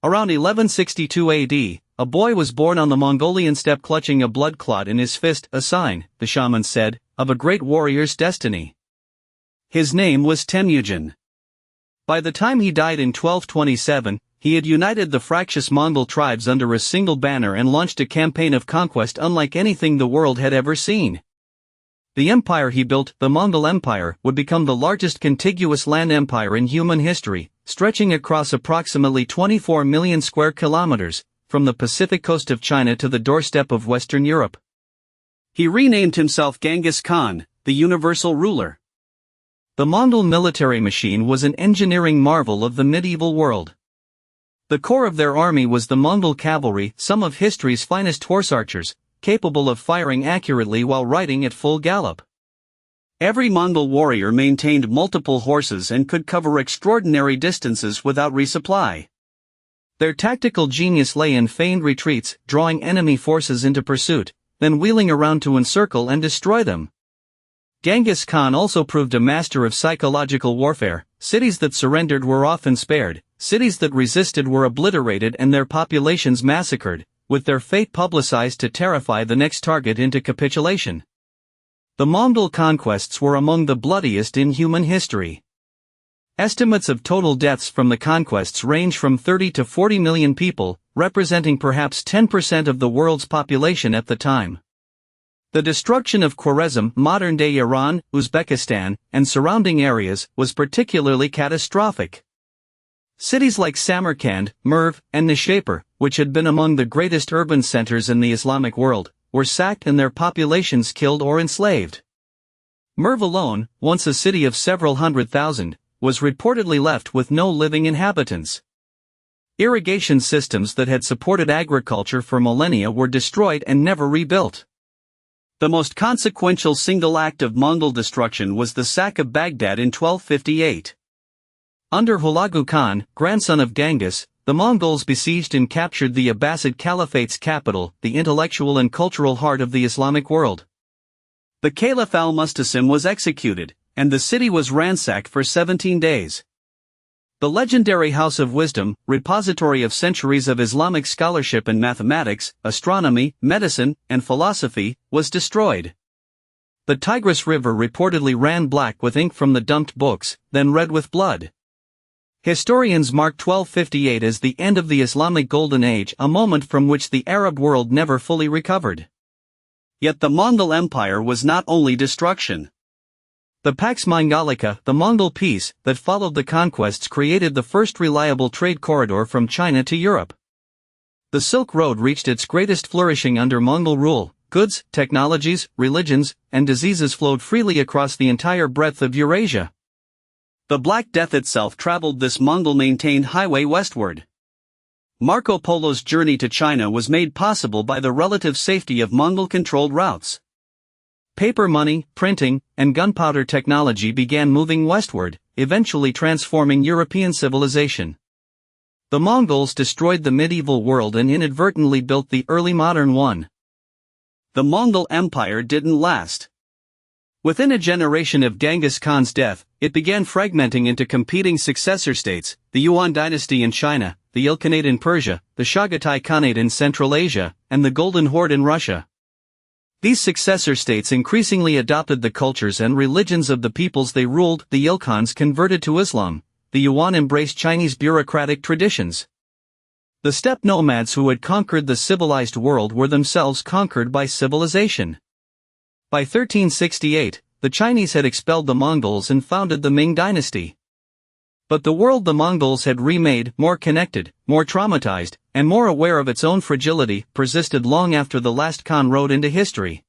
Around 1162 AD, a boy was born on the Mongolian steppe clutching a blood clot in his fist, a sign, the shamans said, of a great warrior's destiny. His name was Temujin. By the time he died in 1227, he had united the fractious Mongol tribes under a single banner and launched a campaign of conquest unlike anything the world had ever seen. The empire he built, the Mongol Empire, would become the largest contiguous land empire in human history, stretching across approximately 24 million square kilometers, from the Pacific coast of China to the doorstep of Western Europe. He renamed himself Genghis Khan, the universal ruler. The Mongol military machine was an engineering marvel of the medieval world. The core of their army was the Mongol cavalry, some of history's finest horse archers, capable of firing accurately while riding at full gallop. Every Mongol warrior maintained multiple horses and could cover extraordinary distances without resupply. Their tactical genius lay in feigned retreats, drawing enemy forces into pursuit, then wheeling around to encircle and destroy them. Genghis Khan also proved a master of psychological warfare. Cities that surrendered were often spared, cities that resisted were obliterated and their populations massacred, with their fate publicized to terrify the next target into capitulation. The Mongol conquests were among the bloodiest in human history. Estimates of total deaths from the conquests range from 30 to 40 million people, representing perhaps 10% of the world's population at the time. The destruction of Khwarezm, modern-day Iran, Uzbekistan, and surrounding areas, was particularly catastrophic. Cities like Samarkand, Merv, and Nishapur, which had been among the greatest urban centers in the Islamic world, were sacked and their populations killed or enslaved. Merv alone, once a city of several hundred thousand, was reportedly left with no living inhabitants. Irrigation systems that had supported agriculture for millennia were destroyed and never rebuilt. The most consequential single act of Mongol destruction was the sack of Baghdad in 1258. Under Hulagu Khan, grandson of Genghis, the Mongols besieged and captured the Abbasid Caliphate's capital, the intellectual and cultural heart of the Islamic world. The Caliph al-Mustasim was executed, and the city was ransacked for 17 days. The legendary House of Wisdom, repository of centuries of Islamic scholarship in mathematics, astronomy, medicine, and philosophy, was destroyed. The Tigris River reportedly ran black with ink from the dumped books, then red with blood. Historians mark 1258 as the end of the Islamic Golden Age, a moment from which the Arab world never fully recovered. Yet the Mongol Empire was not only destruction. The Pax Mongolica, the Mongol peace, that followed the conquests created the first reliable trade corridor from China to Europe. The Silk Road reached its greatest flourishing under Mongol rule. Goods, technologies, religions, and diseases flowed freely across the entire breadth of Eurasia. The Black Death itself traveled this Mongol-maintained highway westward. Marco Polo's journey to China was made possible by the relative safety of Mongol-controlled routes. Paper money, printing, and gunpowder technology began moving westward, eventually transforming European civilization. The Mongols destroyed the medieval world and inadvertently built the early modern one. The Mongol Empire didn't last. Within a generation of Genghis Khan's death, it began fragmenting into competing successor states: the Yuan dynasty in China, the Ilkhanate in Persia, the Chagatai Khanate in Central Asia, and the Golden Horde in Russia. These successor states increasingly adopted the cultures and religions of the peoples they ruled. The Ilkhans converted to Islam, the Yuan embraced Chinese bureaucratic traditions. The steppe nomads who had conquered the civilized world were themselves conquered by civilization. By 1368, the Chinese had expelled the Mongols and founded the Ming dynasty. But the world the Mongols had remade, more connected, more traumatized, and more aware of its own fragility, persisted long after the last Khan rode into history.